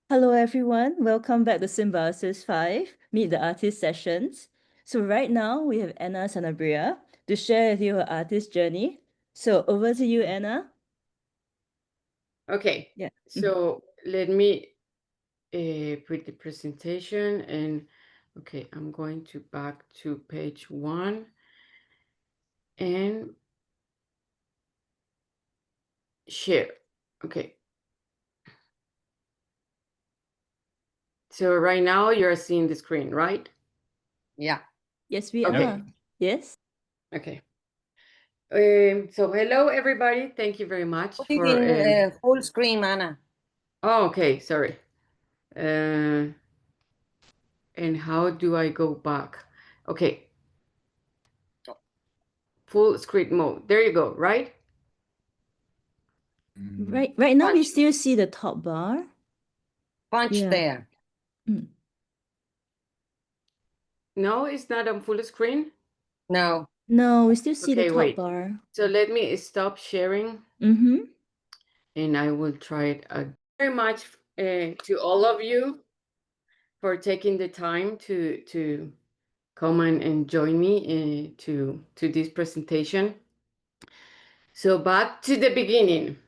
Hello, everyone. Welcome back to Symbiosis 5, Meet the Artist sessions. So right now, we have Anna Sanabria to share with you her artist journey. So over to you, Anna. Okay, Yeah. so let me put the presentation and okay, I'm going to back to page 1 and share. Okay, so right now you're seeing the screen, right? Yeah. Yes, we Okay. are. Yes. Okay. So hello everybody. Thank you very much Put it for in full screen, Anna. oh, okay, sorry. And how do I go back? Okay. Full screen mode. There you go, right? Right now, we Punch. still see the top bar. Punch Yeah. there. Mm. No, it's not on full screen. No. No, we still see the Okay, top wait. bar. So let me stop sharing Mm-hmm. and I will try it again. Very much to all of you for taking the time to come and join me to this presentation. So back to the beginning.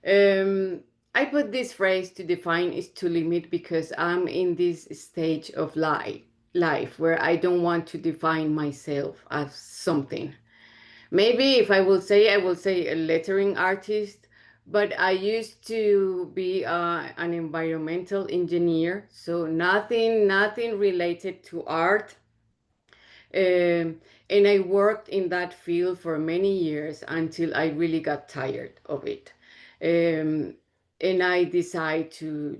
I put this phrase to define is to limit because I'm in this stage of life where I don't want to define myself as something. Maybe if I will say a lettering artist, but I used to be an environmental engineer, so nothing related to art. And I worked in that field for many years until I really got tired of it. Um, and I decided to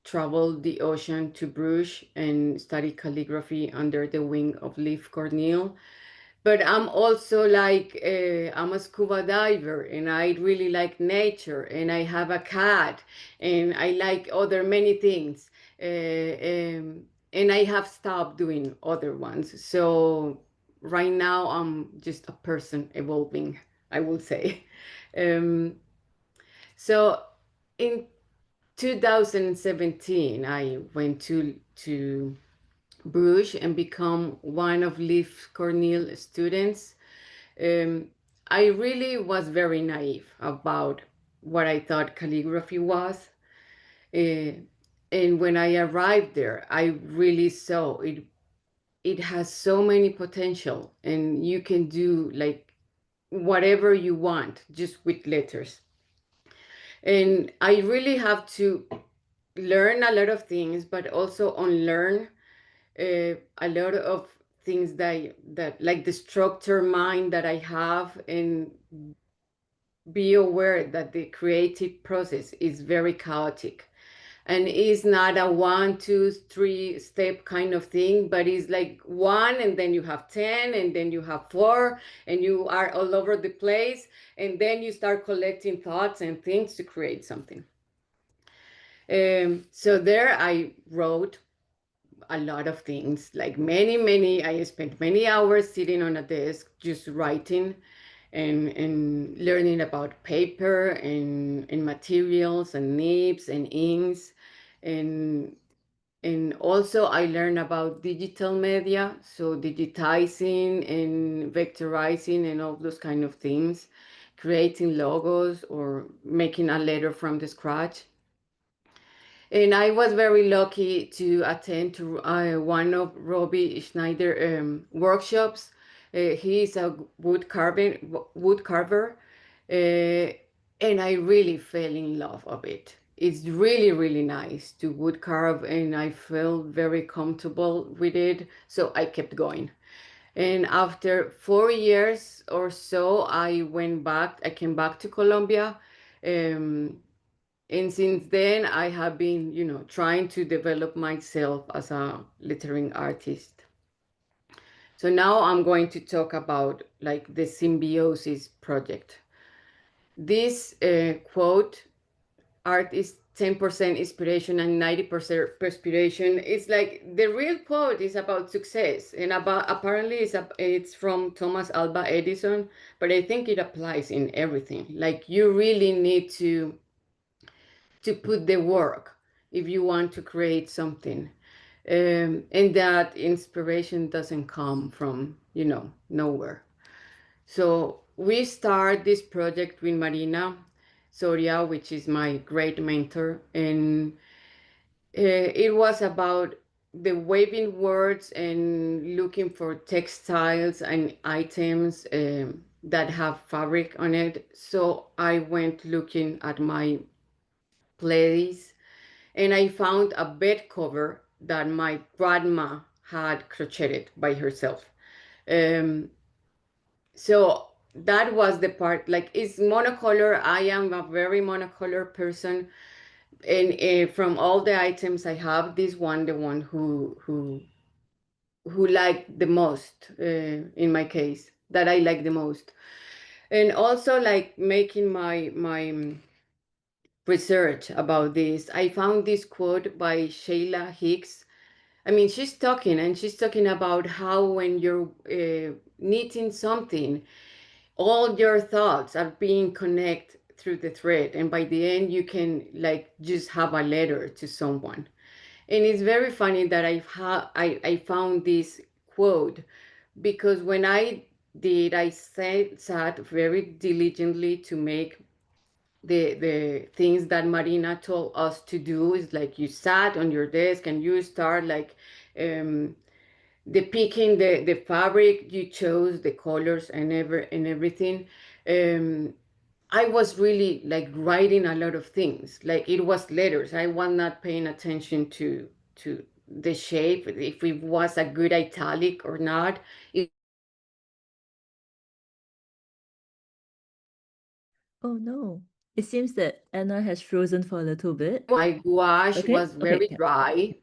travel the ocean to Bruges and study calligraphy under the wing of Liv Cornell. But I'm also like I'm a scuba diver and I really like nature and I have a cat and I like other many things, and I have stopped doing other ones. So right now I'm just a person evolving, I will say. um, so in 2017 I went to Bruges and become one of Liv Cornell students. um, I really was very naive about what I thought calligraphy was. Uh, and when I arrived there, I really saw it. It has so many potential, and you can do like whatever you want just with letters. And I really have to learn a lot of things, but also unlearn a lot of things that like the structure mind that I have, and be aware that the creative process is very chaotic and is not a 1 2 3 step kind of thing, but it's like one and then you have 10 and then you have 4 and you are all over the place, and then you start collecting thoughts and things to create something. So there I wrote a lot of things, like many. I spent many hours sitting on a desk just writing and learning about paper and materials and nibs and inks, and also I learned about digital media, so digitizing and vectorizing and all those kind of things, creating logos or making a letter from the scratch. And I was very lucky to attend to one of Robbie Schneider workshops. He is a wood carver, and I really fell in love of it. It's really nice to wood carve, and I felt very comfortable with it, so I kept going. And after 4 years or so, I came back to Colombia. Um, and since then, I have been, trying to develop myself as a lettering artist. So now I'm going to talk about like the Symbiosis project. This quote, art is 10% inspiration and 90% perspiration. It's like the real quote is about success, and about apparently it's from Thomas Alva Edison, but I think it applies in everything. Like you really need to put the work. if you want to create something. And that inspiration doesn't come from, nowhere. So we start this project with Marina Soria, which is my great mentor, and it was about the waving words and looking for textiles and items that have fabric on it. So I went looking at my place and I found a bed cover that my grandma had crocheted by herself. Um, so that was the part, like it's monocolor. I am a very monocolor person, and from all the items I have, this one, the one who like the most, in my case, that I like the most. And also like making my research about this, I found this quote by Sheila Hicks. I mean, she's talking about how when you're knitting something, all your thoughts are being connected through the thread, and by the end you can like just have a letter to someone. And it's very funny that I found this quote because when I sat very diligently to make the things that Marina told us to do. Is like you sat on your desk and you start like um, the picking the fabric. You chose the colors and everything. Um, I was really like writing a lot of things. Like it was letters. I was not paying attention to the shape, if it was a good italic or not. Oh no. It seems that Anna has frozen for a little bit. My gouache Okay. was Okay. very dry,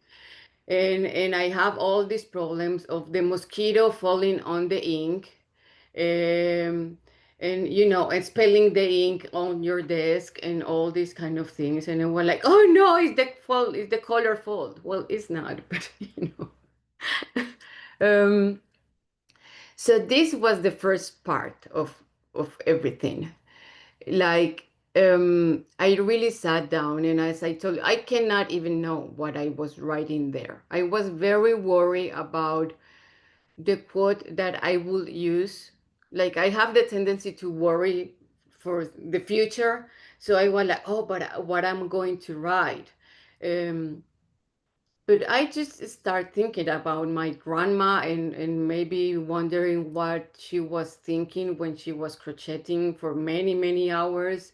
and I have all these problems of the mosquito falling on the ink, um, and and spilling the ink on your desk and all these kind of things. And I was like, oh no, it's the color fault. Well, it's not, but um, so this was the first part of everything. Like I really sat down, and as I told you, I cannot even know what I was writing there. I was very worried about the quote that I will use. Like I have the tendency to worry for the future, so I was like, oh, but what I'm going to write. um but I just start thinking about my grandma, and maybe wondering what she was thinking when she was crocheting for many, many hours.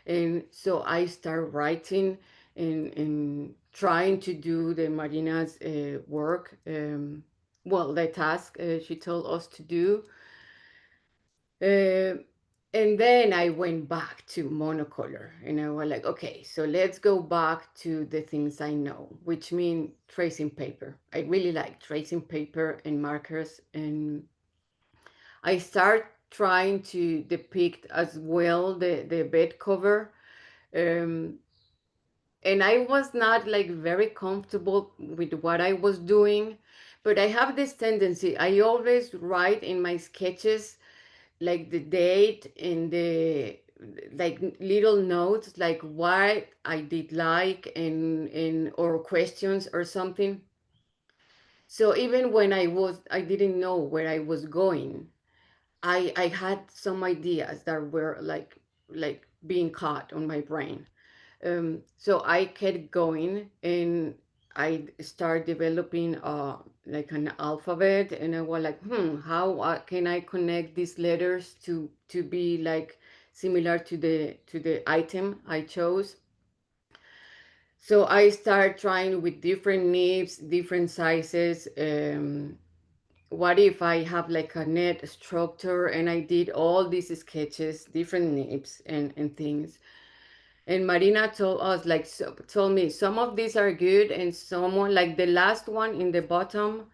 And so I start writing and trying to do the Marina's work, well, the task she told us to do. Uh, and then I went back to monocolor, and I was like, okay, so let's go back to the things I know, which mean tracing paper. I really like tracing paper and markers, and I start trying to depict as well the bed cover. Um, and I was not like very comfortable with what I was doing, but I have this tendency. I always write in my sketches like the date and the like little notes like what I did like and or questions or something. So even when I didn't know where I was going, I had some ideas that were like being caught on my brain. So I kept going, and I start developing like an alphabet, and I was like, how can I connect these letters to be like similar to the item I chose? So I start trying with different nibs, different sizes. What if I have like a net structure, and I did all these sketches, different nibs and things. And Marina told us, like, told me some of these are good, and someone, like the last one in the bottom,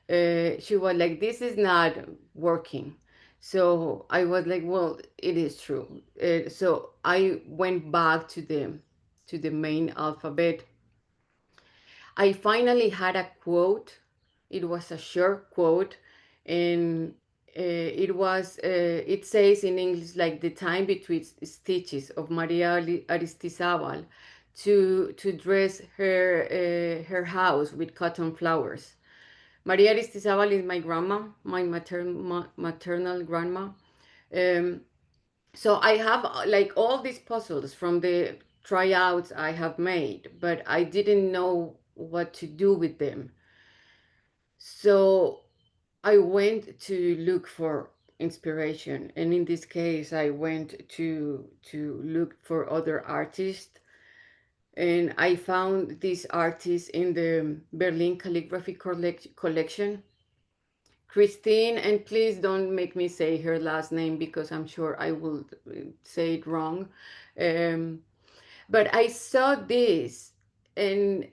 she was like, this is not working. So I was like, well, it is true. So I went back to the main alphabet. I finally had a quote. It was a short quote, and it says in English like the time between stitches of Maria Aristizabal to dress her house with cotton flowers. Maria Aristizabal is my grandma, my maternal grandma. Um, so I have like all these puzzles from the tryouts I have made, but I didn't know what to do with them. So I went to look for inspiration, and in this case, I went to look for other artists, and I found this artist in the Berlin Calligraphy Collection, Christine. And please don't make me say her last name because I'm sure I will say it wrong. Um, but I saw this, and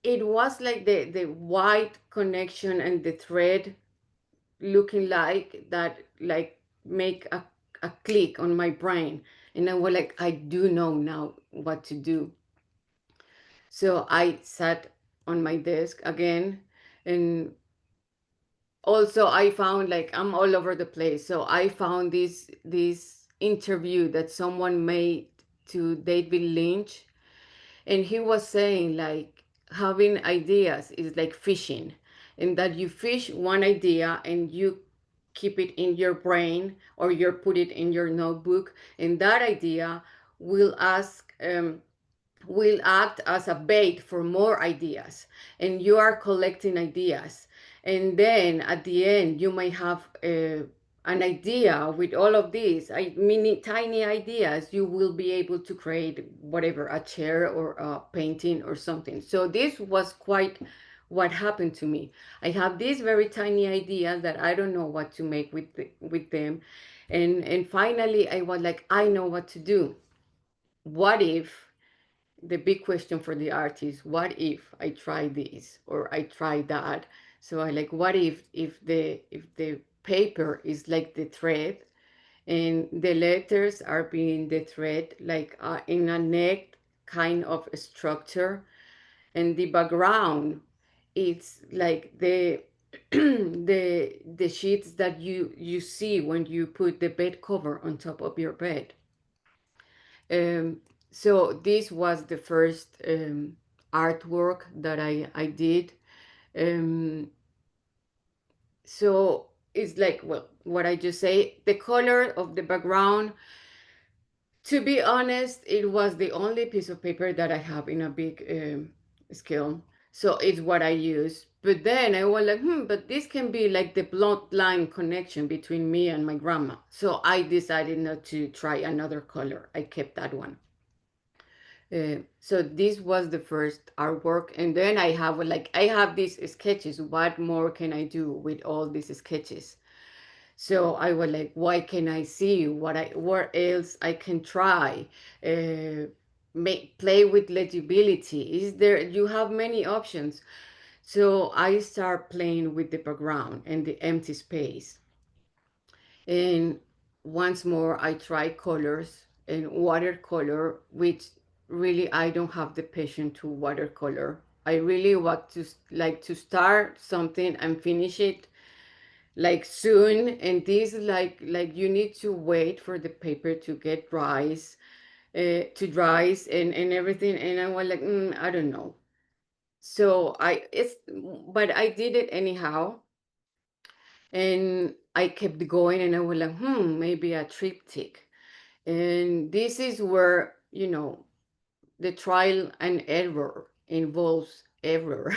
it was like the white connection and the thread looking like that, like make a click on my brain, and I was like, I do know now what to do. So I sat on my desk again, and also I found, like, I'm all over the place, so I found this interview that someone made to David Lynch, and he was saying like having ideas is like fishing, and that you fish one idea and you keep it in your brain or you put it in your notebook, and that idea will will act as a bait for more ideas, and you are collecting ideas, and then at the end you might have an idea with all of these mini tiny ideas. You will be able to create whatever, a chair or a painting or something. So this was quite what happened to me. I have these very tiny ideas that I don't know what to make with them, and finally I was like, I know what to do. What if, the big question for the artist, what if I try this or I try that? So I like, what if the paper is like the thread, and the letters are being the thread, like in a neck kind of structure, and the background, it's like the the sheets that you see when you put the bed cover on top of your bed. um, so this was the first artwork that I did. Um, so it's like, well, what I just say, the color of the background, to be honest, it was the only piece of paper that I have in a big scale. So it's what I use. But then I was like, but this can be like the bloodline connection between me and my grandma. So I decided not to try another color. I kept that one. So this was the first artwork, and then I have these sketches. What more can I do with all these sketches? So I was like, why can I see what else I can try? Make play with legibility. Is there? You have many options. So I start playing with the background and the empty space. And once more, I try colors and watercolor, which really I don't have the patience to watercolor. I really want to like to start something and finish it like soon. And this like you need to wait for the paper to get to dries and everything. And I was like, I don't know. So but I did it anyhow, and I kept going, and I was like, maybe a triptych. And this is where, the trial and error involves error.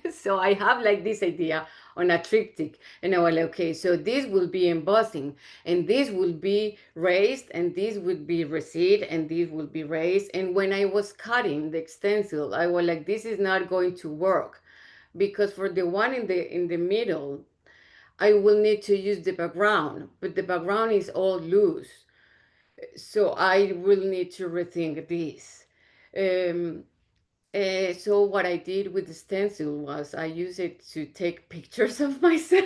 So I have like this idea on a triptych, and I was like, okay, so this will be embossing, and this will be raised, and this would be recede, and this will be raised. And when I was cutting the stencil, I was like, this is not going to work, because for the one in the middle, I will need to use the background, but the background is all loose. So I will need to rethink this. Um, so what I did with the stencil was I used it to take pictures of myself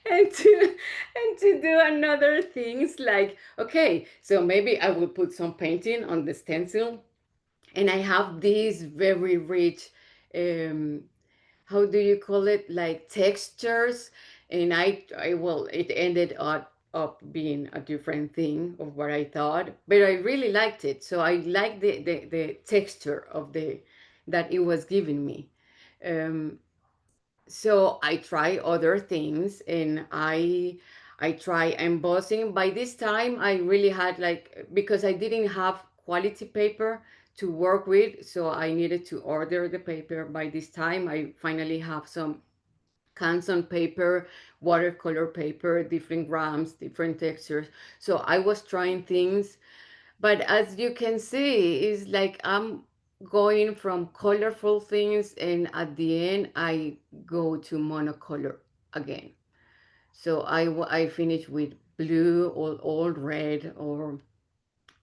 and to do another things, like, okay, so maybe I will put some painting on the stencil, and I have these very rich um, how do you call it, like textures. And I well, it ended up up being a different thing of what I thought, but I really liked it. So I liked the texture of the that it was giving me. Um, so I try other things, and I try embossing. By this time I really had, like, because I didn't have quality paper to work with, so I needed to order the paper. By this time I finally have some cans on paper, watercolor paper, different grams, different textures. So I was trying things, but as you can see, it's like I'm going from colorful things, and at the end I go to monocolor again. So I finish with blue or all red or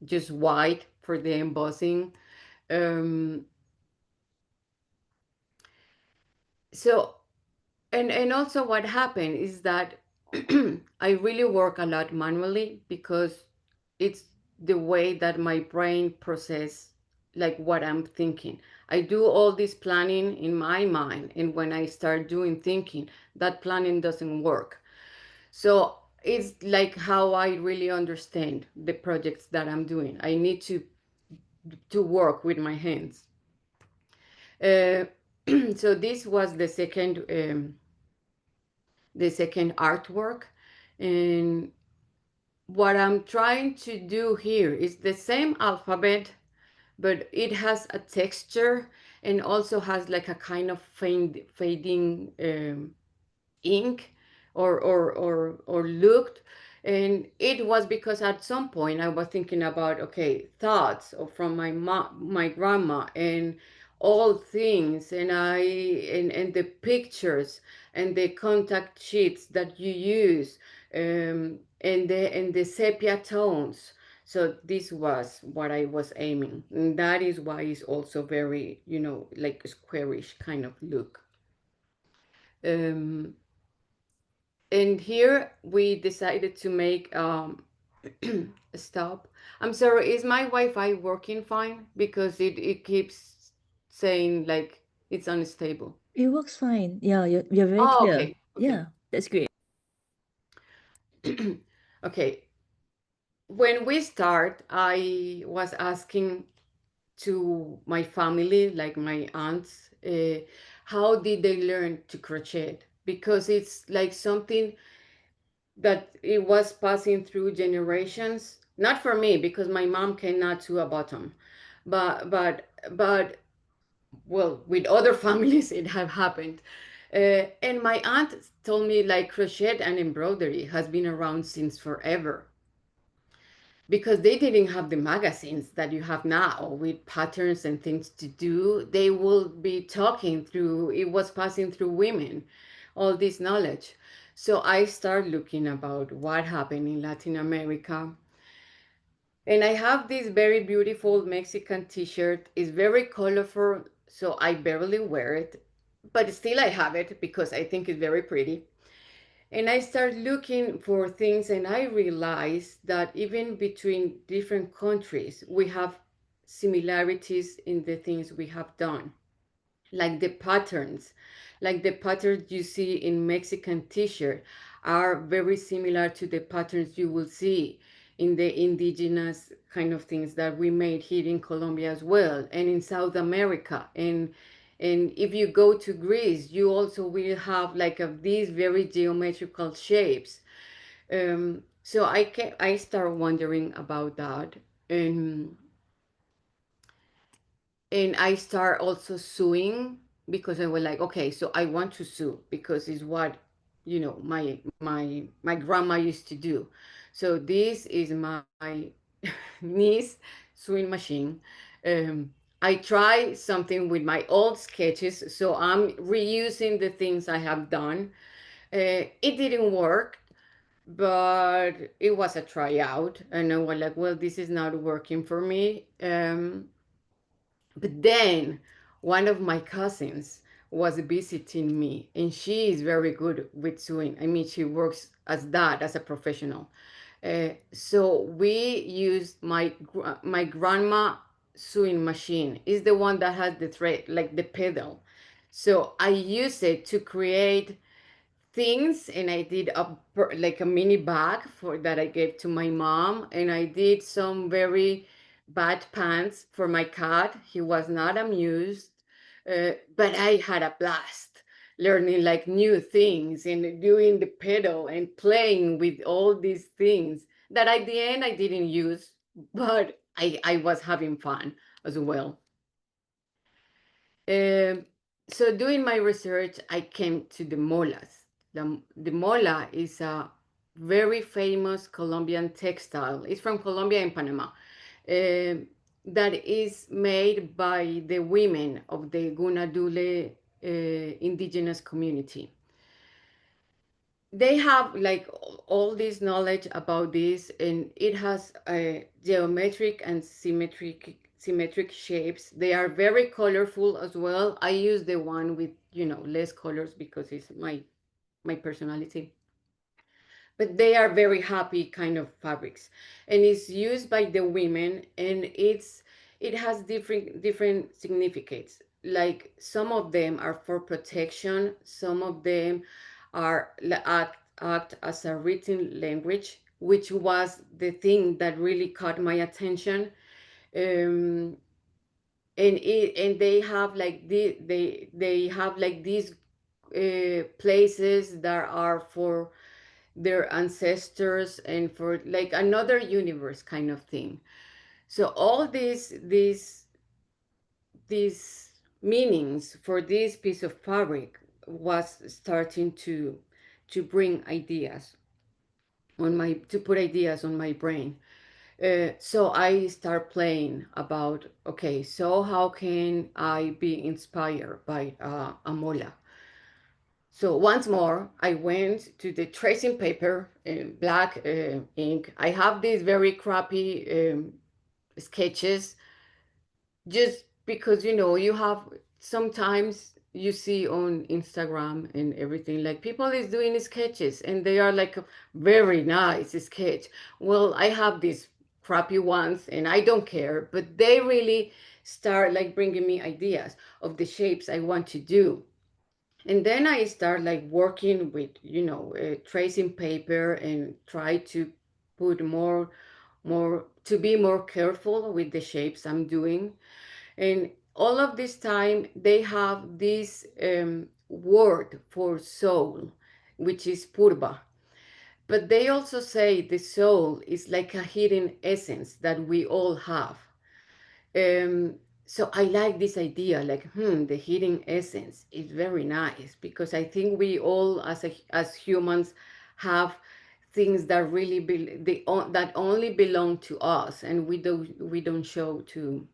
just white for the embossing. Um, so and also what happened is that I really work a lot manually, because it's the way that my brain process, like, what I'm thinking. I do all this planning in my mind, and when I start doing thinking, that planning doesn't work. So it's like how I really understand the projects that I'm doing. I need to work with my hands. uh, so this was the second artwork. And what I'm trying to do here is the same alphabet, but it has a texture, and also has like a kind of fading ink, or looked. And it was because at some point I was thinking about, okay, thoughts from my grandma, and all things, and the pictures, and the contact sheets that you use, and the sepia tones. So this was what I was aiming, and that is why it's also very, like a squarish kind of look. um and here we decided to make a stop. I'm sorry, is my Wi-Fi working fine? Because it keeps saying like it's unstable. It works fine. Yeah, you're very Oh, clear. okay, okay. Yeah, that's great. Okay. When we start, I was asking to my family, like my aunts, how did they learn to crochet? Because it's like something that it was passing through generations. Not for me, because my mom cannot sew a bottom, but well, with other families it have happened. And my aunt told me, like, crochet and embroidery has been around since forever, because they didn't have the magazines that you have now with patterns and things to do. They will be talking through, it was passing through women, all this knowledge. So I started looking about what happened in Latin America. And I have this very beautiful Mexican t-shirt. It's very colorful, so I barely wear it, but still I have it because I think it's very pretty. And I started looking for things, and I realized that even between different countries, we have similarities in the things we have done, like the patterns. Like the patterns you see in Mexican t-shirt are very similar to the patterns you will see in the indigenous kind of things that we made here in Colombia as well, and in South America. And if you go to Greece, you also will have like these very geometrical shapes. So I start wondering about that. And I start also sewing, because I was like, okay, so I want to sew because it's what, my grandma used to do. So this is my niece sewing machine. um, I try something with my old sketches, so I'm reusing the things I have done. It didn't work, but it was a tryout, and I was like, well, this is not working for me. But then one of my cousins was visiting me, and she is very good with sewing. I mean, she works as that, as a professional. So we used my grandma sewing machine. Is the one that has the thread, like the pedal. So I use it to create things, and I did like a mini bag for that I gave to my mom, and I did some very bad pants for my cat. He was not amused, but I had a blast learning like new things and doing the pedal and playing with all these things that at the end I didn't use, but I was having fun as well. Um, so doing my research, I came to the molas. The mola is a very famous Colombian textile. It's from Colombia and Panama. That is made by the women of the Gunadule indigenous community. They have like all this knowledge about this, and it has geometric and symmetric shapes. They are very colorful as well. I use the one with, less colors because it's my personality, but they are very happy kind of fabrics, and it's used by the women, and it has different significates. Like some of them are for protection, some of them act as a written language, which was the thing that really caught my attention. um, and they have like they have like these places that are for their ancestors and for like another universe kind of thing. So all these meanings for this piece of fabric was starting to bring ideas on my to put ideas on my brain. So I start playing about, okay, so how can I be inspired by a mola? So once more, I went to the tracing paper, black ink. I have these very crappy sketches, just because you have sometimes you see on Instagram and everything, like people is doing sketches and they are like a very nice sketch. Well, I have these crappy ones and I don't care, but they really start like bringing me ideas of the shapes I want to do. And then I start like working with tracing paper and try to put more to be more careful with the shapes I'm doing. And all of this time they have this word for soul, which is purba, but they also say the soul is like a hidden essence that we all have. So I like this idea, like, the hidden essence is very nice, because I think we all, as humans, have things that really that only belong to us, and we don't show to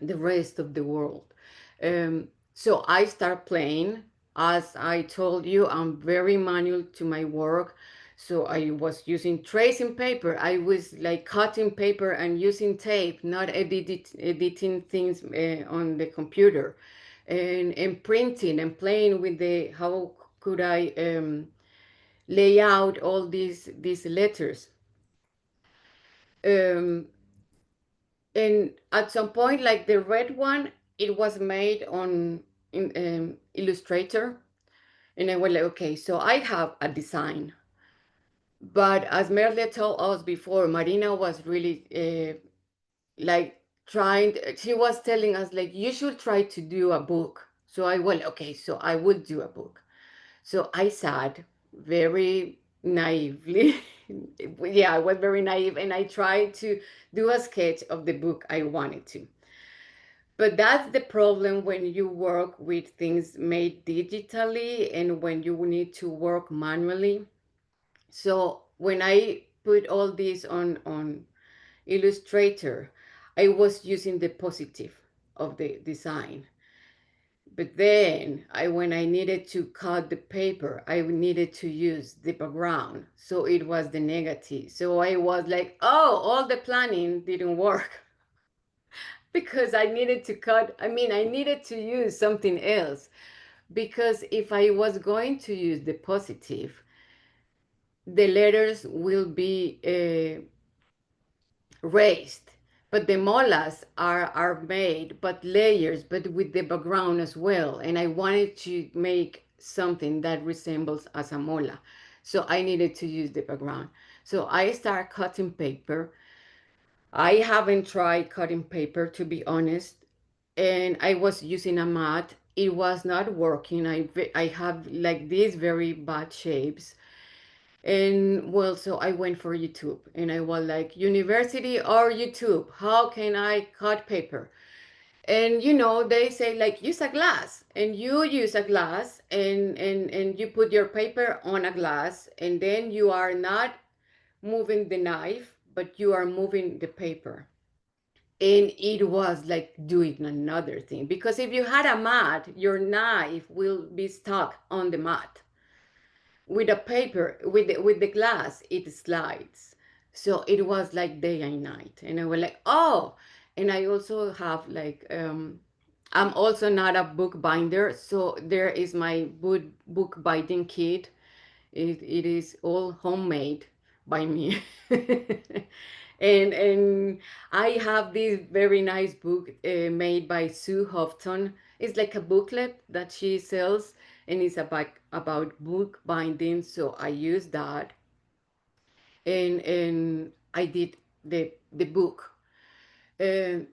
the rest of the world. So I start playing. As I told you, I'm very manual to my work. So I was using tracing paper. I was like cutting paper and using tape, not editing things on the computer, and printing and playing with the how could I lay out all these letters. Um, and at some point, like the red one, it was made on in Illustrator, and I was like, okay, so I have a design. But as Merle told us before, Marina was really like she was telling us like, you should try to do a book. So I, well, okay, so I would do a book. So I sat very naively. Yeah, I was very naive, and I tried to do a sketch of the book I wanted to. But that's the problem when you work with things made digitally and when you need to work manually. So when I put all this on Illustrator, I was using the positive of the design. But then when I needed to cut the paper, I needed to use the background. So it was the negative. So I was like, oh, all the planning didn't work because I needed to use something else. Because if I was going to use the positive, the letters will be raised, but the molas are made but layers, but with the background as well, and I wanted to make something that resembles as a mola. So I needed to use the background. So I started cutting paper. I haven't tried cutting paper, to be honest, and I was using a mat. It was not working. I have like these very bad shapes. And well, so I went for YouTube and I was like, university or YouTube, how can I cut paper? And they say like use a glass, and you use a glass, and you put your paper on a glass, and then you are not moving the knife, but you are moving the paper. And it was like doing another thing, because if you had a mat, your knife will be stuck on the mat. With a paper, with the glass, it slides. So it was like day and night, and I was like, oh. And I also have like I'm also not a book binder, so there is my book binding kit. It is all homemade by me. And I have this very nice book made by Sue Houghton. It's like a booklet that she sells, and it's about book binding. So I use that, and I did the book. Um,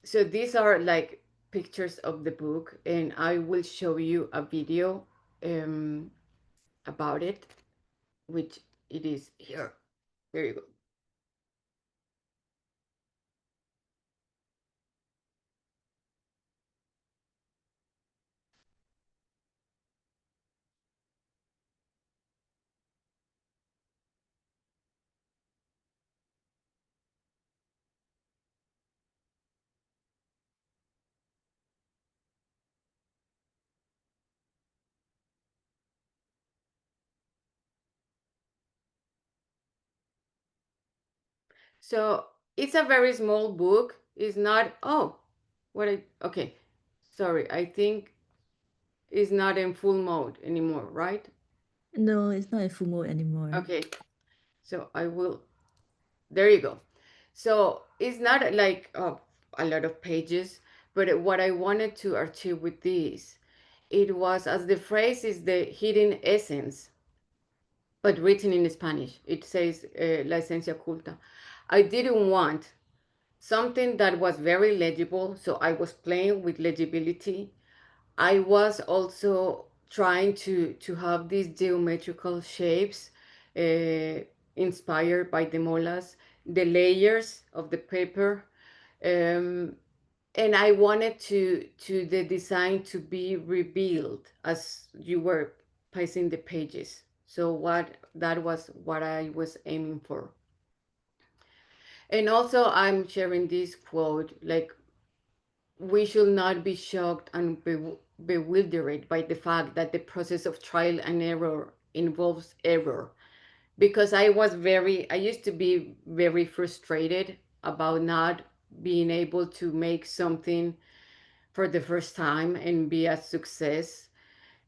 so these are like pictures of the book, and I will show you a video um, about it, which it is here. There you go. So it's a very small book. It's not, oh, okay, sorry, I think it's not in full mode anymore, right? No, it's not in full mode anymore. Okay, so there you go. So it's not like a lot of pages, but what I wanted to achieve with this, it was, as the phrase is, the hidden essence, but written in Spanish. It says La esencia oculta. I didn't want something that was very legible, so I was playing with legibility. I was also trying to have these geometrical shapes inspired by the molas, the layers of the paper, um, and I wanted to the design to be revealed as you were passing the pages. So that was what I was aiming for. And also, I'm sharing this quote, like, we should not be shocked and bewildered by the fact that the process of trial and error involves error. Because I used to be very frustrated about not being able to make something for the first time and be a success.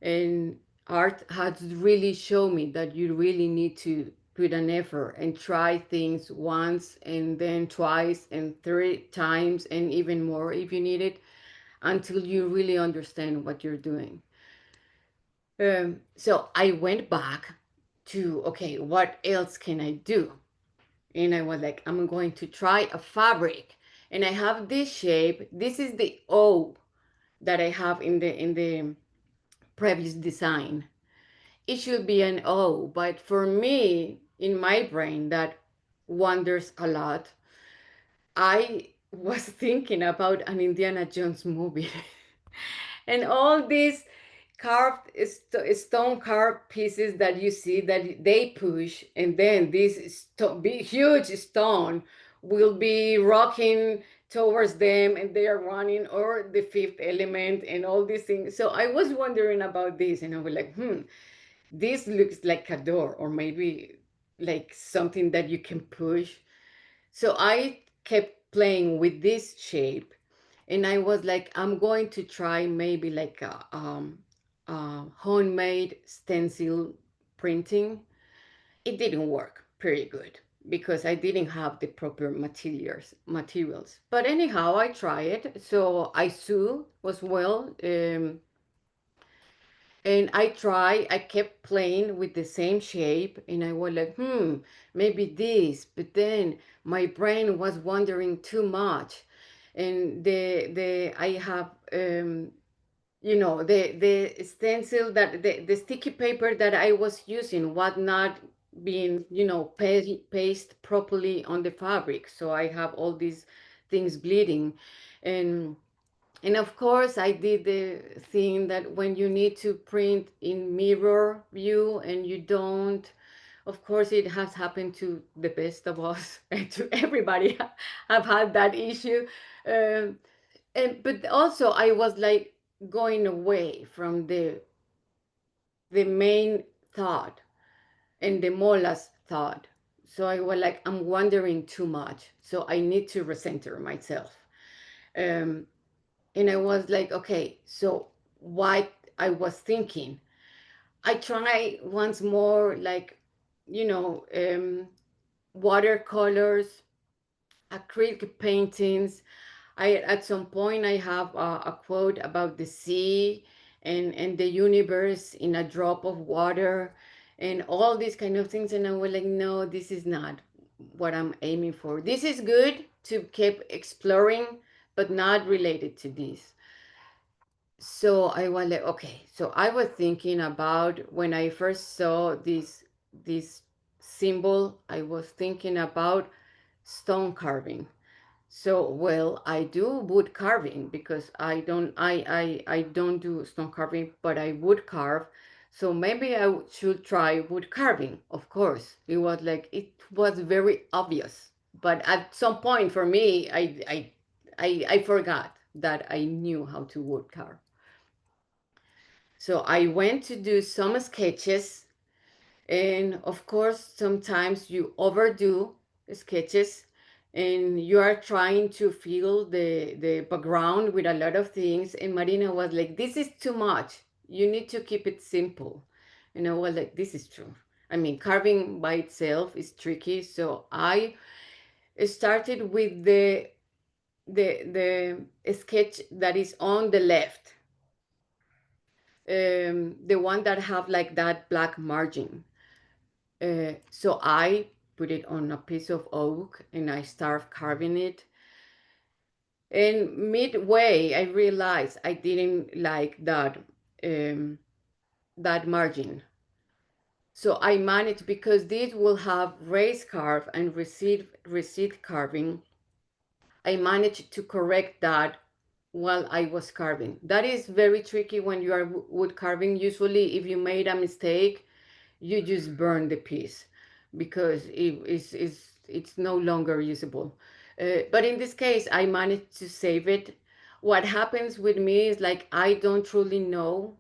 And art has really shown me that you really need to put an effort and try things once and then twice and three times and even more if you need it, until you really understand what you're doing. So I went back to, okay, what else can I do? And I was like, I'm going to try a fabric. And I have this shape. This is the O that I have in the previous design. It should be an O, but for me, in my brain that wanders a lot, I was thinking about an Indiana Jones movie. And all these stone carved pieces that you see that they push, and then this big, huge stone will be rocking towards them, and they are running, or the fifth element and all these things. So I was wondering about this, and I was like, this looks like a door, or maybe like something that you can push. So I kept playing with this shape, and I was like, I'm going to try maybe like a homemade stencil printing. It didn't work pretty good because I didn't have the proper materials. But anyhow, I tried it. So I sew as well. And I kept playing with the same shape, and I was like, maybe this. But then my brain was wandering too much, and I have the stencil that the sticky paper that I was using was not being paste properly on the fabric, so I have all these things bleeding. And and of course, I did the thing that when you need to print in mirror view and you don't, of course, it has happened to the best of us and to everybody have had that issue. Um, but also I was like going away from the main thought and the molas thought. So I was like, I'm wondering too much. So I need to recenter myself. Um, and I was like, okay, so what I was thinking, I try once more, like, you know, watercolors, acrylic paintings. I at some point I have a quote about the sea and the universe in a drop of water and all these kind of things. And I was like, no, this is not what I'm aiming for. This is good to keep exploring, but not related to this. So I was like, okay. So I was thinking about when I first saw this symbol, I was thinking about stone carving. So well, I do wood carving because I don't do stone carving, but I wood carve. So maybe should try wood carving. Of course, it was very obvious. But at some point for me, I forgot that I knew how to wood carve. So I went to do some sketches, and of course, sometimes you overdo sketches and you are trying to fill the background with a lot of things. And Marina was like, this is too much. You need to keep it simple. And I was like, this is true. I mean, carving by itself is tricky. So I started with the sketch that is on the left, the one that have like that black margin. So I put it on a piece of oak and I start carving it. And midway, I realized I didn't like that margin. So I managed, because this will have raised carve and receipt carving. I managed to correct that while I was carving. That is very tricky when you are wood carving. Usually, if you made a mistake, you just burn the piece because it's no longer usable. But in this case, I managed to save it. What happens with me is like I don't truly know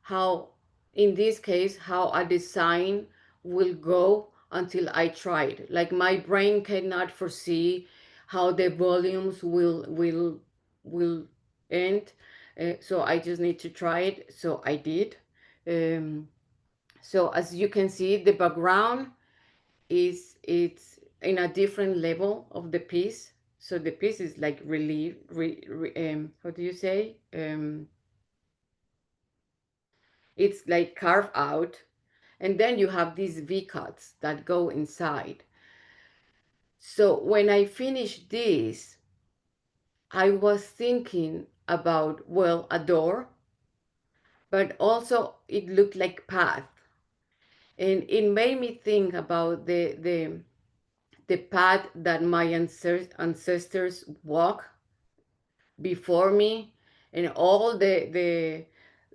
how, in this case, how a design will go until I try it. Like my brain cannot foresee how the volumes will end. So I just need to try it. So I did. Um, so as you can see, the background it's in a different level of the piece. So the piece is like how do you say? It's like carved out, and then you have these V cuts that go inside. So when I finished this, I was thinking about, well, a door, but also it looked like path, and it made me think about the path that my ancestors walk before me, and all the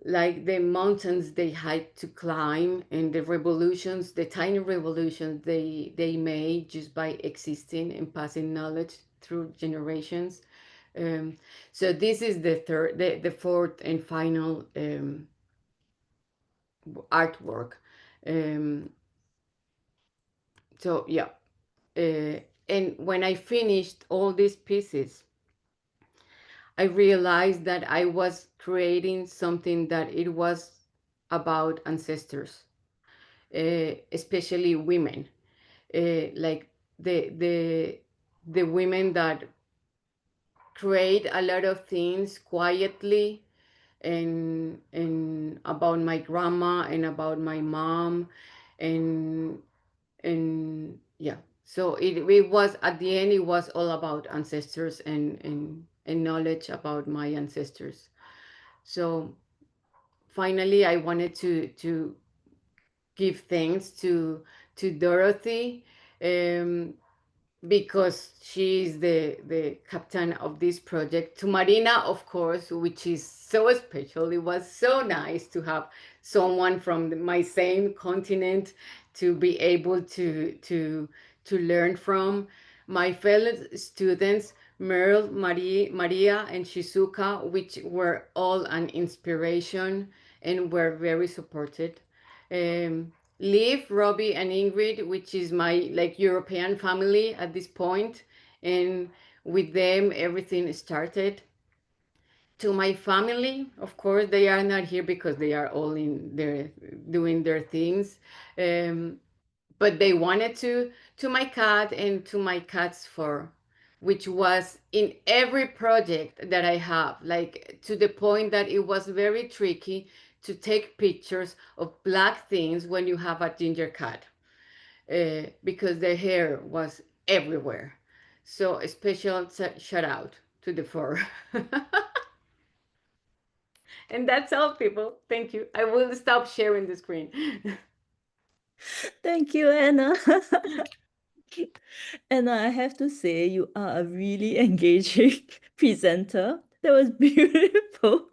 like the mountains they had to climb, and the revolutions, the tiny revolutions they made just by existing and passing knowledge through generations. um, so this is the fourth and final artwork. um, so yeah. And when I finished all these pieces, I realized that I was creating something that it was about ancestors, especially women, like the women that create a lot of things quietly, and about my grandma and about my mom, and yeah. So it was, at the end, it was all about ancestors and knowledge about my ancestors. So finally I wanted to give thanks to Dorothy, um, because she is the captain of this project. To Marina, of course, which is so special. It was so nice to have someone from my same continent to be able to learn from. My fellow students, Merle, Maria, and Shizuka, which were all an inspiration and were very supported. Liv, Robbie, and Ingrid, which is my like European family at this point, and with them everything started. To my family, of course, they are not here because they are all in their doing their things, um, but they wanted to. To my cat and to my cat's fur, which was in every project that I have, like to the point that it was very tricky to take pictures of black things when you have a ginger cat, because their hair was everywhere. So a special shout out to the fur. And that's all, people. Thank you. I will stop sharing the screen. Thank you, Anna. Anna, I have to say, you are a really engaging presenter. That was beautiful.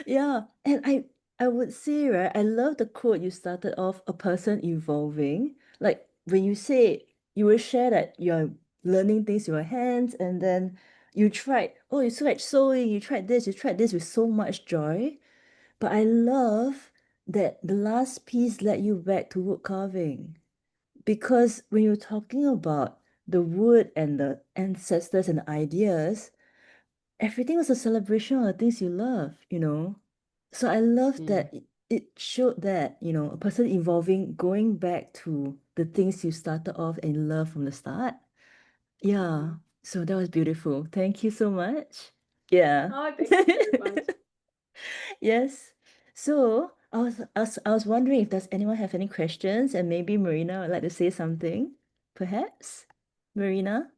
Yeah, and I would say, right, I love the quote you started off, a person evolving. Like when you say you will share that you're learning things with your hands, and then you tried, oh, you tried sewing, you tried this with so much joy. But I love that the last piece led you back to wood carving. Because when you're talking about the wood and the ancestors and ideas, everything was a celebration of the things you love, you know? So I love Yeah. that it showed that, you know, a person evolving, going back to the things you started off and love from the start. Yeah. Mhm. So that was beautiful. Thank you so much. Yeah. Oh, thank you very much. Yes. So I was wondering if does anyone have any questions, and maybe Marina would like to say something, perhaps? Marina?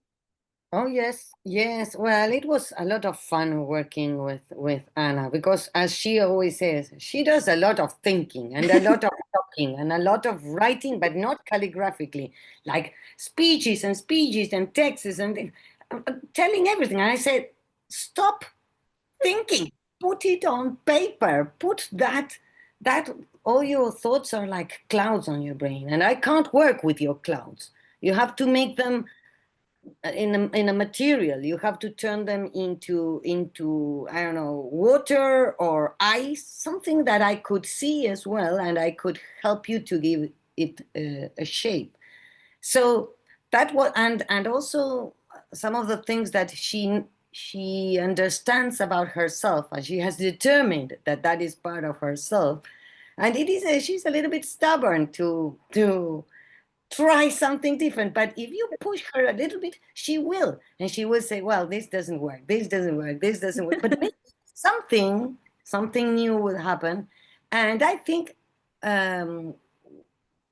Oh yes, yes. Well, it was a lot of fun working with Anna because, as she always says, she does a lot of thinking and a lot of talking and a lot of writing, but not calligraphically, like speeches and texts and telling everything. And I said, stop thinking, put it on paper, put that all your thoughts are like clouds on your brain, and I can't work with your clouds. You have to make them in a material. You have to turn them into I don't know, water or ice, something that I could see as well, and I could help you to give it a shape. So that was, and also some of the things that she understands about herself, and she has determined that that is part of herself. And it is she's a little bit stubborn to try something different. But if you push her a little bit, she will. And she will say, well, this doesn't work, this doesn't work, this doesn't work. But maybe something new will happen. And I think um,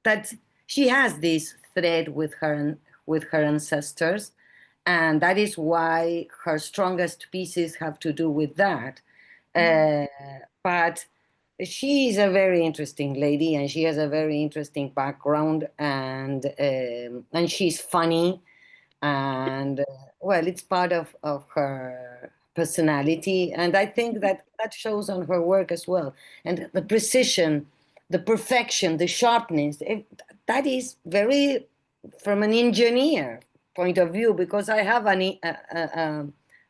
that she has this thread with her ancestors. And that is why her strongest pieces have to do with that. Uh, but she is a very interesting lady, and she has a very interesting background, and she's funny, and well, it's part of her personality, and I think that that shows on her work as well. And the precision, the perfection, the sharpness, that is very from an engineer point of view, because I have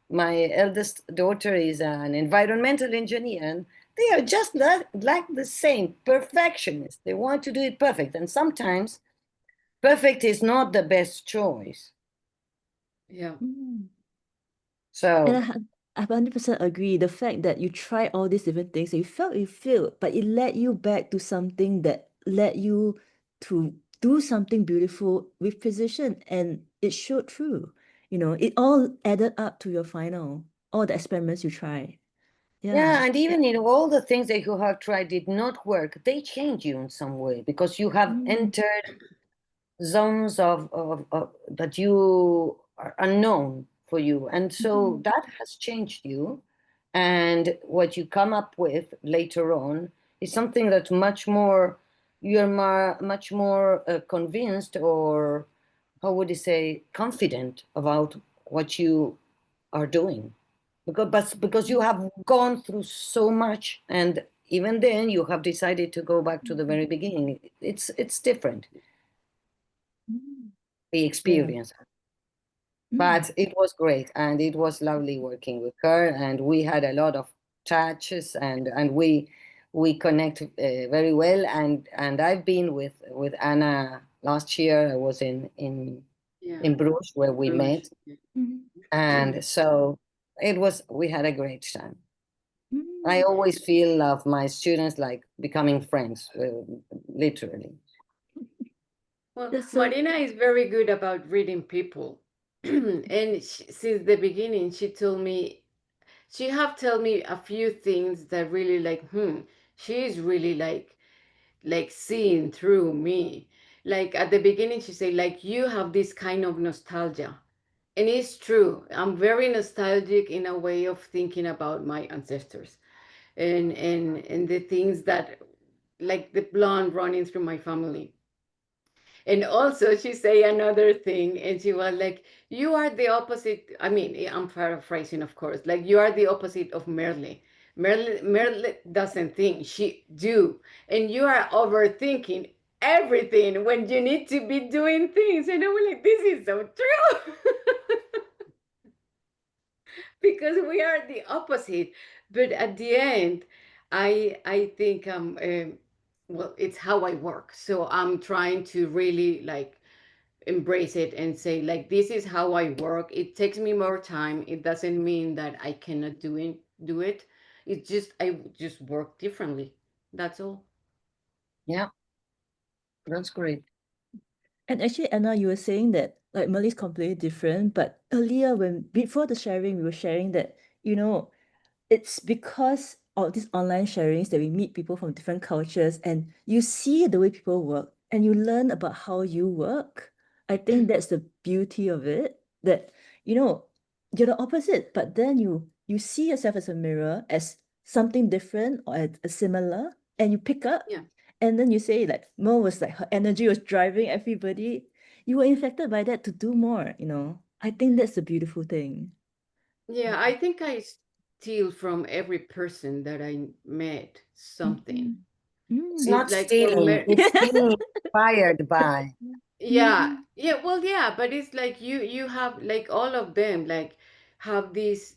my eldest daughter is an environmental engineer, and they are just like the same perfectionists. They want to do it perfect, and sometimes perfect is not the best choice. Yeah. Mm. And So I 100% agree. The fact that you tried all these different things, you felt you failed, but it led you back to something that led you to do something beautiful with precision, and it showed through. You know, it all added up to your final, all the experiments you tried. Yeah. Yeah, and even in all the things that you have tried did not work, they change you in some way because you have Mm, entered zones of that you are unknown for you, and so mhm, that has changed you, and what you come up with later on is something that's much more, much more convinced, or how would you say, confident about what you are doing, because you mm, have gone through so much, and even then you have decided to go back to the mhm, very beginning. It's different, mm. the Yeah. experience. Mm, But it was great, and it was lovely working with her, and we had a lot of chats, and we connect very well. And I've been with Anna last year. I was Yeah, in Bruges where we Bruges. met, Yeah. mm, and so we had a great time. I mm. always feel of my students like becoming friends, literally. Well, That's so. Marina is very good about reading people. And since the beginning, she told me, she have told me a few things that really like, she's really like seeing through me. Like at the beginning, she said, like, you have this kind of nostalgia. And it's true. I'm very nostalgic in a way of thinking about my ancestors and the things that like the blood running through my family. And also she say another thing, and she was like, you are the opposite. I mean, I'm paraphrasing, of course. Like, you are the opposite of Merle. Merle doesn't think, she do. And you are overthinking everything when you need to be doing things. And I was like, this is so true. Because we are the opposite. But at the end, I think well, it's how I work. So I'm trying to really like embrace it and say like, this is how I work. It takes me more time. It doesn't mean that I cannot do it. It's just I just work differently. That's all. Yeah, that's great. And actually, Anna, you were saying that like Malay completely different, but earlier when before the sharing, we were sharing that, you know, it's because of these online sharings that we meet people from different cultures and you see the way people work and you learn about how you work. I think that's the beauty of it, that, you know, you're the opposite, but then you see yourself as a mirror, as something different or as a similar, and you pick up. Yeah. And then you say like Mo was like her energy was driving everybody. You were infected by that to do more, you know. I think that's the beautiful thing. Yeah, I think I steal from every person that I met something. Mhm. It's Mm. not It's like from stealing, it's being inspired by. yeah, Mhm. yeah, well, yeah, but it's like you have like all of them like have this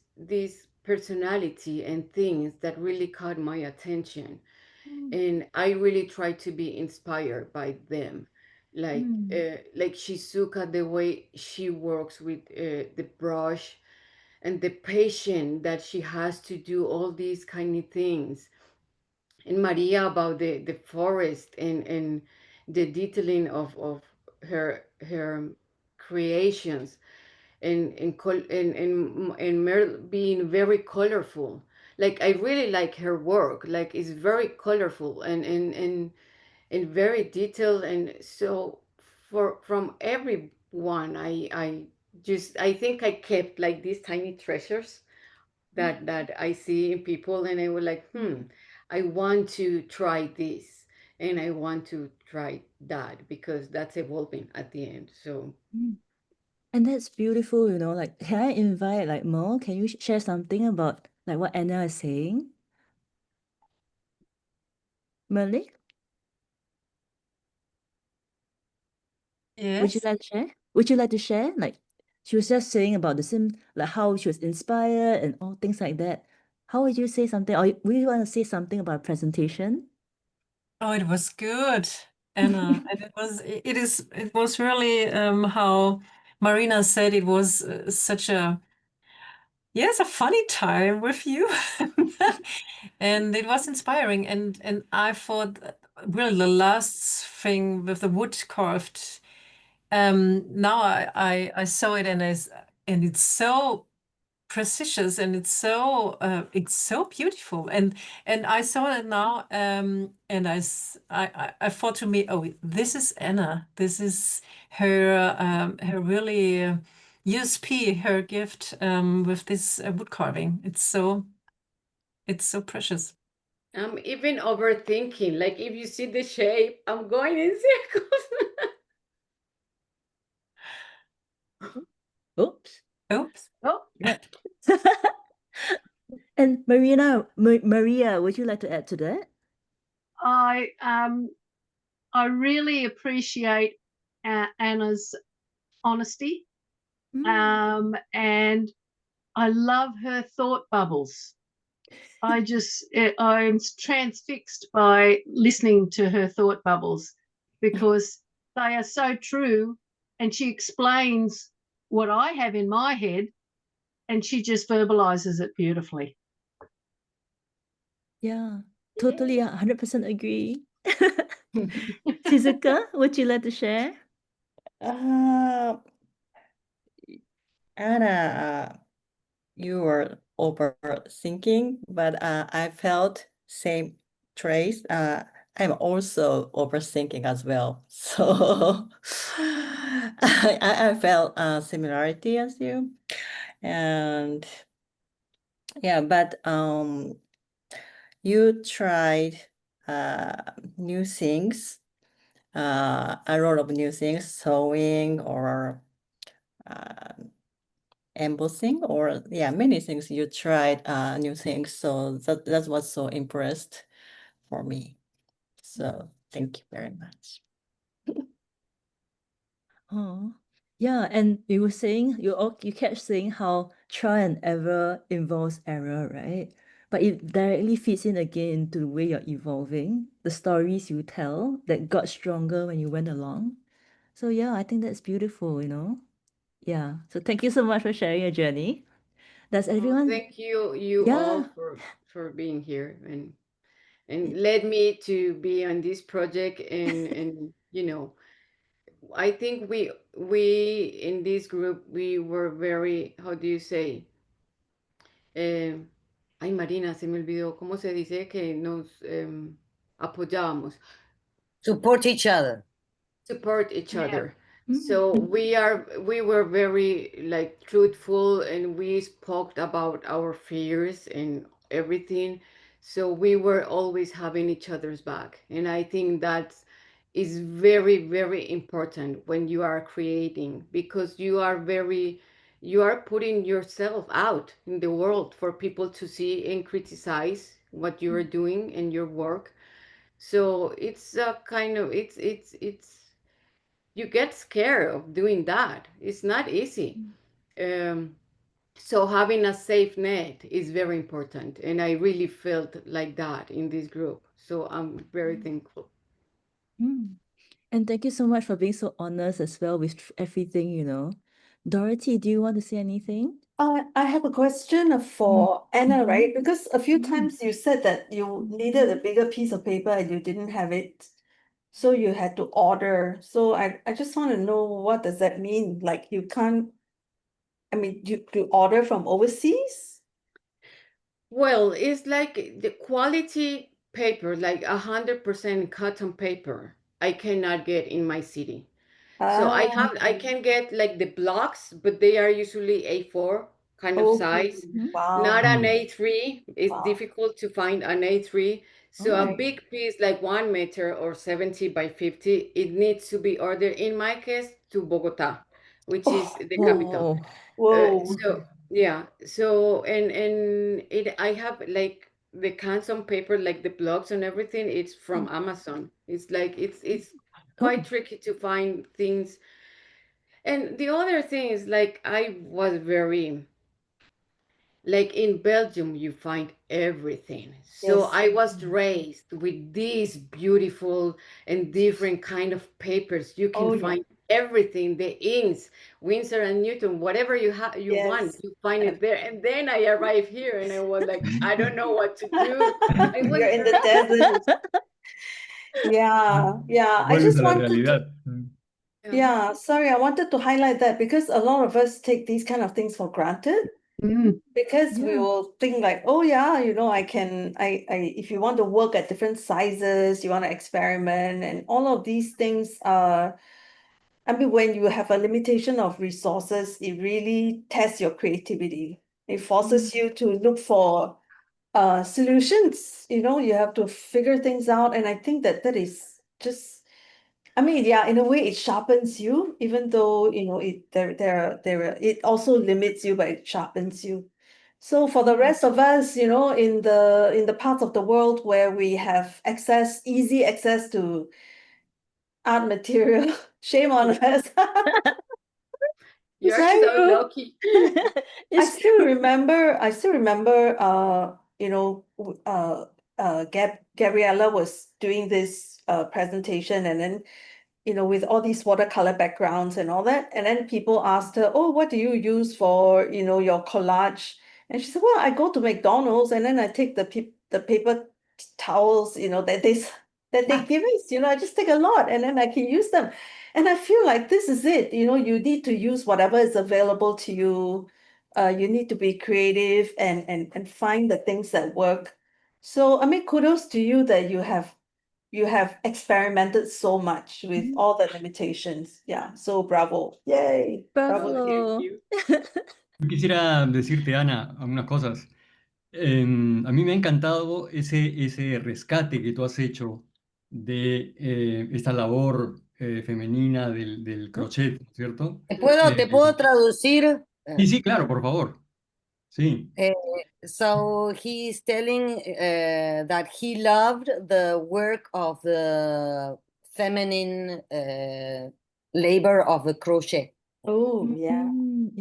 personality and things that really caught my attention, Mm. and I really try to be inspired by them. Mm. Like Shizuka, the way she works with the brush and the patience that she has to do all these kind of things, and Maria about the forest and the detailing of her creations and Mer being very colorful. Like I really like her work. Like it's very colorful and very detailed. And so for from everyone, I think I kept like these tiny treasures that I see in people, and I was like, I want to try this, and I want to try that because that's evolving at the end. So Mm. And that's beautiful, you know. Like, can I invite like Mo? Can you share something about like what Anna is saying? Malik, would you Yes. like to share? Would you like to share? Like, she was just saying about the sim, like how she was inspired and all things like that. How would you say something? Or would you want to say something about presentation? Oh, it was good, Anna. And it was really how Marina said, it was such a, yes, a funny time with you. And it was inspiring. And I thought really the last thing with the wood carved, now I saw it, and it's so precious, and it's so beautiful. And I saw it now, and I thought to me, oh, this is Anna. This is her really USP, her gift with this wood carving. It's so precious. I'm even overthinking. Like if you see the shape, I'm going in circles. Oops. Oops. Oh, Yeah. And Maria, would you like to add to that? I really appreciate Anna's honesty, and I love her thought bubbles. I'm transfixed by listening to her thought bubbles because they are so true, and she explains what I have in my head, and she just verbalizes it beautifully. Yeah, totally 100% agree. Shizuka, would you like to share? Anna, you were overthinking, but I felt same trace. I'm also overthinking as well. So I felt similarity as you. And yeah, but you tried new things, a lot of new things, sewing or embossing, or yeah, many things you tried, new things. So that was so impressed for me. So thank you very much. Oh, yeah, and you were saying you kept saying how trial and error involves error, right? But it directly fits in again into the way you're evolving, the stories you tell that got stronger when you went along. So yeah, I think that's beautiful, you know? Yeah. So thank you so much for sharing your journey. Does oh, everyone? thank you all Yeah. for being here and led me to be on this project and I think we in this group we were very, how do you say, eh, ay Marina, se me olvidó cómo se dice que nos apoyábamos. Support each other. Support each Yeah. other. Mm. So we were very like truthful, and we spoke about our fears and everything. So we were always having each other's back, and I think that is very important when you are creating, because you are putting yourself out in the world for people to see and criticize what you are doing and your work. So it's a kind of it's you get scared of doing that. It's not easy. Um, so having a safe net is very important, and I really felt like that in this group. So I'm very thankful. Mm. And thank you so much for being so honest as well with everything, you know. Dorothy, do you want to say anything? I have a question for Anna, Mhm. right? Because a few Mm. times you said that you needed a bigger piece of paper and you didn't have it, so you had to order. So I just want to know, what does that mean? Like you can't, I mean, you order from overseas? Well, it's like the quality paper, like 100% cotton paper, I cannot get in my city. So Ah, I can get like the blocks, but they are usually A4 kind of okay. size. Wow. Not an A3. It's Wow. difficult to find an A3. So a Oh. Right. big piece like 1 meter or 70 by 50, it needs to be ordered in my case to Bogota, which is Oh, the capital. Oh. whoa. So yeah, so and it I have like the cans on paper, like the blocks and everything. It's from Amazon. It's like it's quite Oh. tricky to find things. And the other thing is like I was very like in Belgium, you find everything. So Yes. I was raised with these beautiful and different kind of papers. You can Oh, yeah. find everything, the inks, Winsor and Newton, whatever you want, Yes. you find it there. And then I arrived here and I was like, I don't know what to do. I was You're in the very desert. confused. Yeah, yeah. I Vuelves just a la wanted to, realidad. Yeah. yeah, sorry, I wanted to highlight that because a lot of us take these kind of things for granted. Because we Yeah. will think like, oh yeah, I can, if you want to work at different sizes, you want to experiment and all of these things I mean, when you have a limitation of resources, it really tests your creativity. It forces you to look for solutions. You have to figure things out. And I think that that is just, I mean, yeah, in a way it sharpens you, even though, it also limits you, but it sharpens you. So for the rest of us, in the parts of the world where we have easy access to art material, shame on us. You're Right? so lucky. It's true. I still remember, Gabriella was doing this presentation, and then with all these watercolor backgrounds and all that. And then people asked her, oh, what do you use for, your collage? And she said, well, I go to McDonald's and then I take the paper towels, that they give us, I just take a lot and then I can use them. And I feel like this is it, you need to use whatever is available to you. You need to be creative and find the things that work. So, I mean, kudos to you that you have experimented so much with Mm. all the limitations. Yeah, so bravo. Yay. Bravo Oh, to you. thank Bravo. you. Yo quisiera decirte, Ana, algunas cosas. A mí me ha encantado ese rescate que tú has hecho de esta labor femenina del crochet, ¿no es cierto? Te puedo traducir? Sí, sí, claro, por favor. Sí. So he's telling that he loved the work of the feminine labor of the crochet. Oh, yeah.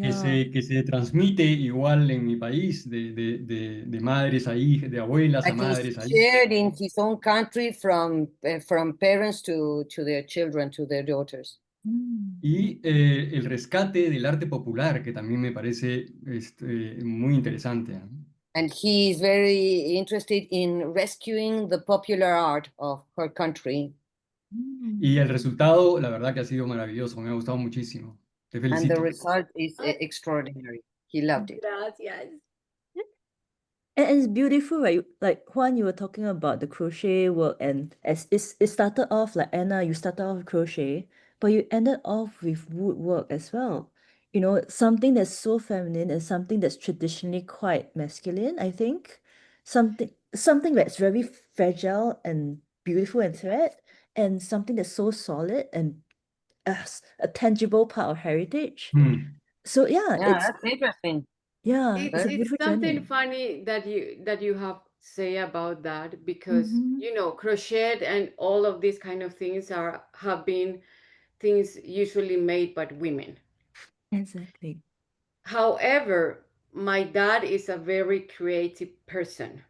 Que Yeah. se transmite igual en mi país, de madres a hijas, de abuelas a That is madres a hijas. shared in his own country from parents to their children, to their daughters. Mm. Y el rescate del arte popular, que también me parece muy interesante, ¿no? And he is very interested in rescuing the popular art of her country. Y el resultado, la verdad que ha sido maravilloso, me ha gustado muchísimo. Te And the felicito. result is Ah, extraordinary. He loved it. gracias. And it's beautiful, right? Like Juan, you were talking about the crochet work, and as it started off like Anna, you started off with crochet, but you ended off with woodwork as well. Something that's so feminine and something that's traditionally quite masculine, I think. Something that's very fragile and beautiful and thread, and something that's so solid and a tangible part of heritage. Mm. So yeah, Yeah, that's interesting. it's a It's beautiful something journey. funny that you have say about that, because Mm-hmm. crochet and all of these kind of things have been things usually made by women. Exactly. However, my dad is a very creative person.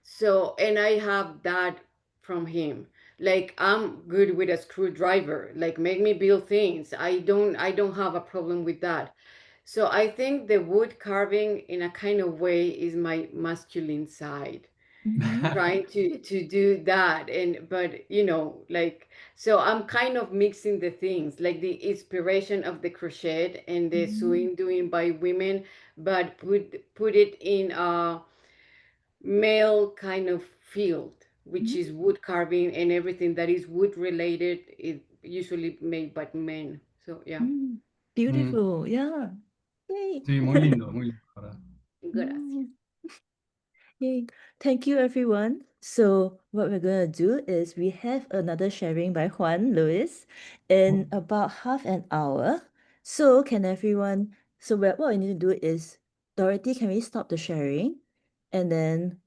So, and I have that from him. Like, I'm good with a screwdriver. Like, make me build things. I don't have a problem with that. So I think the wood carving in a kind of way is my masculine side, Mm-hmm. trying to do that. And but like, so I'm kind of mixing the things, like the inspiration of the crochet and the Mm-hmm. sewing doing by women, but put it in a male kind of field, which is wood carving, and everything that is wood related is usually made by men. So yeah. Mm-hmm. Mm. Beautiful. Yeah. Yay. Sí, muy lindo, la ¿verdad? Gracias. Mm, yay. Thank you, everyone. So, what we're going to do is we have another sharing by Juan Luis in about half an hour. So, what we need to do is, Dorothy, can we stop the sharing? And then